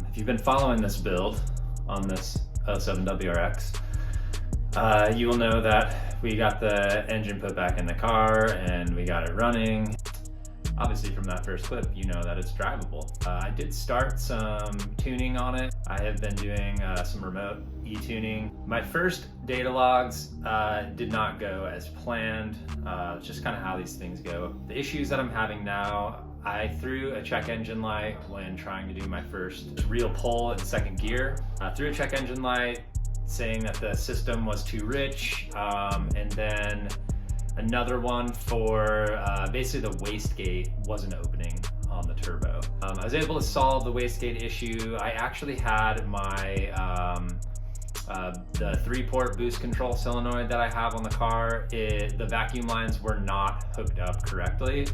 If you've been following this build on this 07 WRX, you will know that we got the engine put back in the car and we got it running. Obviously from that first clip, you know that it's drivable. I did start some tuning on it. I have been doing some remote e-tuning. My first data logs did not go as planned. It's just kind of how these things go. The issues that I'm having now, I threw a check engine light when trying to do my first real pull in second gear. I threw a check engine light saying that the system was too rich, and then another one for basically the wastegate wasn't opening on the turbo. I was able to solve the wastegate issue. I actually had my the 3-port boost control solenoid that I have on the car. The vacuum lines were not hooked up correctly.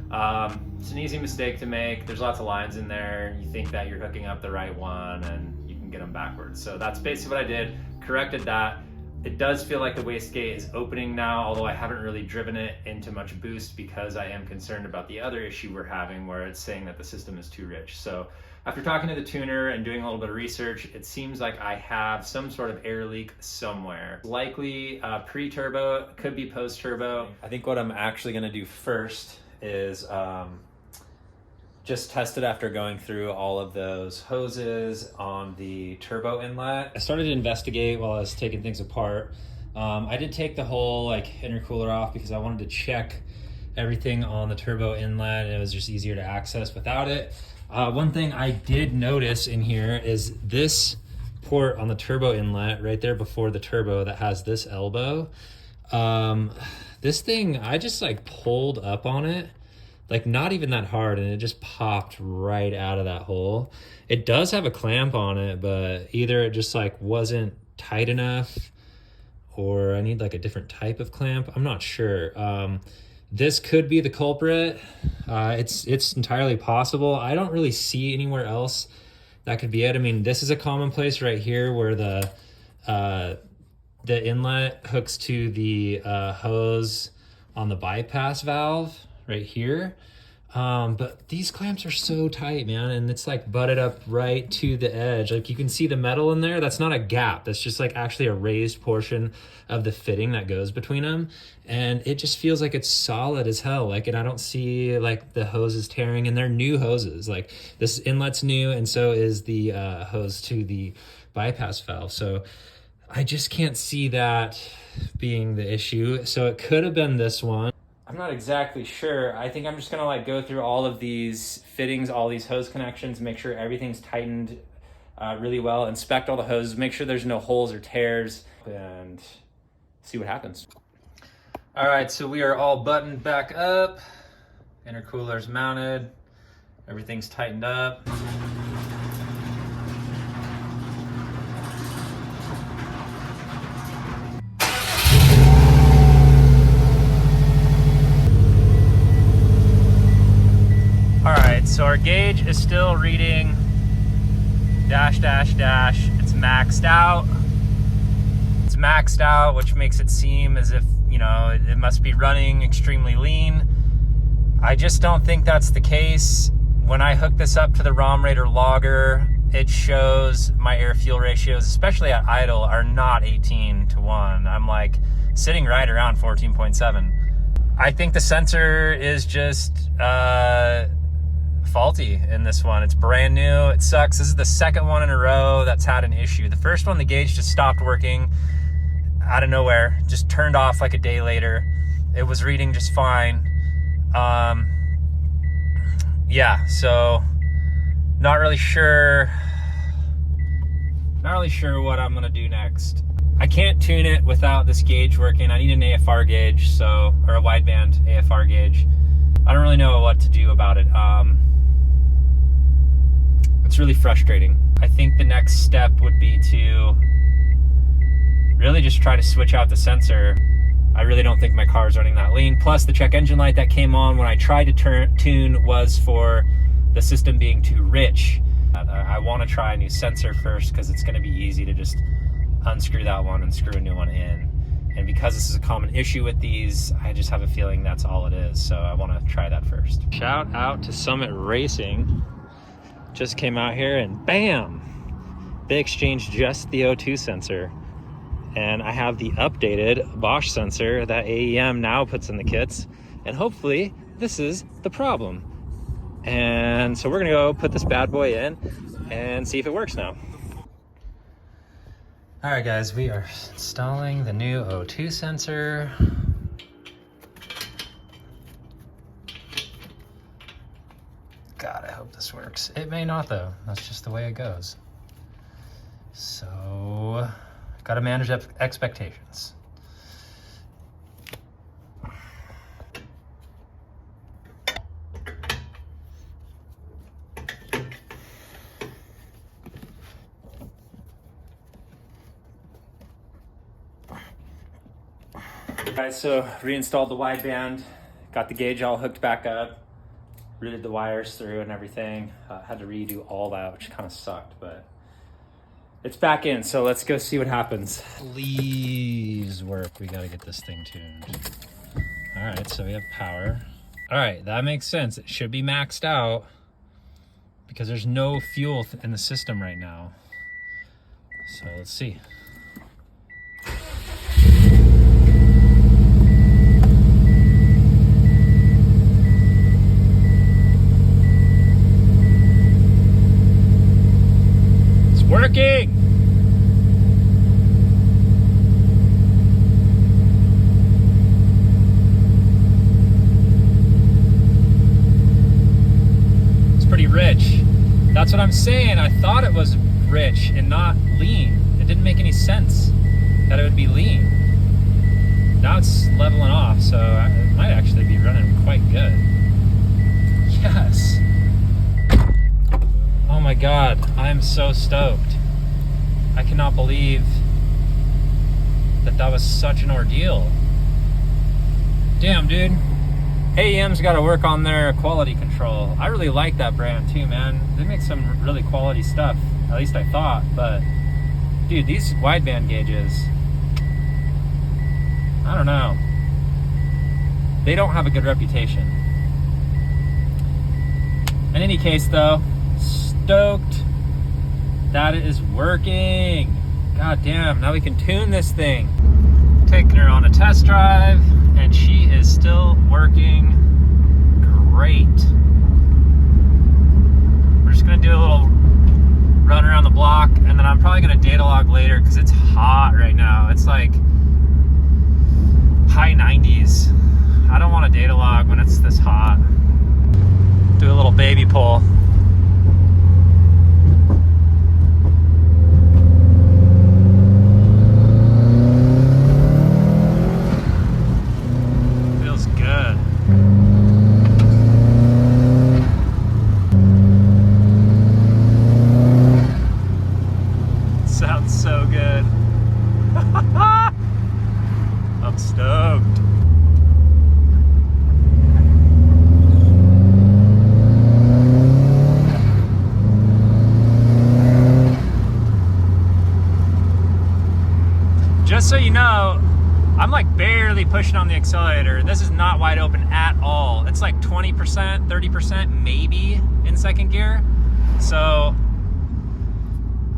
It's an easy mistake to make. There's lots of lines in there. You think that you're hooking up the right one and you can get them backwards. So that's basically what I did, corrected that. It does feel like the wastegate is opening now, although I haven't really driven it into much boost because I am concerned about the other issue we're having where it's saying that the system is too rich. So after talking to the tuner and doing a little bit of research, it seems like I have some sort of air leak somewhere. Likely pre-turbo, could be post-turbo. I think what I'm actually gonna do first is just test it after going through all of those hoses on the turbo inlet. I started to investigate while I was taking things apart. I did take the whole intercooler off because I wanted to check everything on the turbo inlet. It was just easier to access without it. One thing I did notice in here is this port on the turbo inlet right there before the turbo that has this elbow. This thing, I just pulled up on it, not even that hard, and it just popped right out of that hole. It does have a clamp on it, but either it just wasn't tight enough or I need a different type of clamp. I'm not sure. This could be the culprit. It's entirely possible. I don't really see anywhere else that could be it. I mean, this is a common place right here where the inlet hooks to the hose on the bypass valve right here. But these clamps are so tight, man, and it's butted up right to the edge. You can see the metal in there. That's not a gap. That's just actually a raised portion of the fitting that goes between them. And it just feels like it's solid as hell. And I don't see the hoses tearing, and they're new hoses. This inlet's new, and so is the hose to the bypass valve. So I just can't see that being the issue. So it could have been this one. I'm not exactly sure. I think I'm just gonna go through all of these fittings, all these hose connections, make sure everything's tightened really well, inspect all the hoses, make sure there's no holes or tears, and see what happens. All right, so we are all buttoned back up. Intercooler's mounted. Everything's tightened up. So our gauge is still reading dash, dash, dash. It's maxed out. It's maxed out, which makes it seem as if, it must be running extremely lean. I just don't think that's the case. When I hook this up to the ROM Rater logger, it shows my air fuel ratios, especially at idle, are not 18:1. I'm sitting right around 14.7. I think the sensor is just, faulty in this one. It's brand new. It sucks. This is the second one in a row that's had an issue. The first one, the gauge just stopped working out of nowhere, just turned off a day later. It was reading just fine. Yeah, so not really sure what I'm gonna do next. I can't tune it without this gauge working. I need an AFR gauge, or a wideband AFR gauge. I don't really know what to do about it. It's really frustrating. I think the next step would be to really just try to switch out the sensor. I really don't think my car is running that lean. Plus the check engine light that came on when I tried to tune was for the system being too rich. I want to try a new sensor first because it's going to be easy to just unscrew that one and screw a new one in. And because this is a common issue with these, I just have a feeling that's all it is. So I want to try that first. Shout out to Summit Racing. Just came out here and bam! They exchanged just the O2 sensor. And I have the updated Bosch sensor that AEM now puts in the kits. And hopefully this is the problem. And so we're gonna go put this bad boy in and see if it works now. All right guys, we are installing the new O2 sensor. God, I hope this works. It may not though, that's just the way it goes. So, gotta manage expectations. Guys, so reinstalled the wideband, got the gauge all hooked back up, routed the wires through and everything. Had to redo all that, which kind of sucked, but it's back in, so let's go see what happens. Please work, we gotta get this thing tuned. All right, so we have power. All right, that makes sense. It should be maxed out because there's no fuel in the system right now. So let's see. Working! It's pretty rich. That's what I'm saying. I thought it was rich and not lean. It didn't make any sense that it would be lean. Now it's leveling off, so it might actually be running quite good. Yes. Oh my God, I'm so stoked. I cannot believe that that was such an ordeal. Damn, dude. AEM's got to work on their quality control. I really like that brand too, man. They make some really quality stuff, at least I thought, but dude, these wideband gauges, I don't know. They don't have a good reputation. In any case though, stoked that it is working. God damn, now we can tune this thing. Taking her on a test drive and she is still working great. We're just gonna do a little run around the block and then I'm probably gonna data log later because it's hot right now. It's like high 90s. I don't want to data log when it's this hot. Do a little baby pull. I'm stoked. Just so you know, I'm like barely pushing on the accelerator. This is not wide open at all. It's like 20%, 30% maybe in second gear. So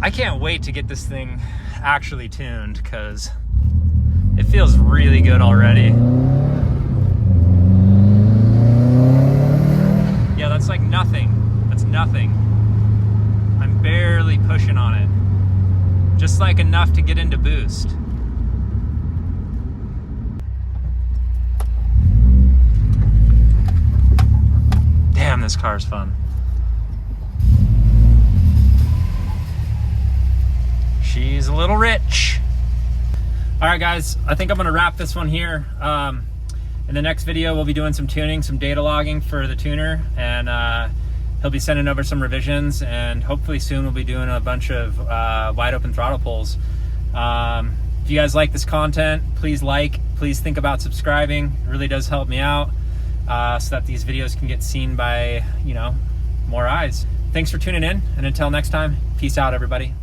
I can't wait to get this thing actually tuned because it feels really good already. Yeah, that's like nothing. That's nothing. I'm barely pushing on it. Just like enough to get into boost. Damn, this car is fun. She's a little rich. All right, guys, I think I'm gonna wrap this one here. In the next video, we'll be doing some tuning, some data logging for the tuner, and he'll be sending over some revisions, and hopefully soon we'll be doing a bunch of wide open throttle pulls. If you guys like this content, please think about subscribing. It really does help me out so that these videos can get seen by, more eyes. Thanks for tuning in, and until next time, peace out, everybody.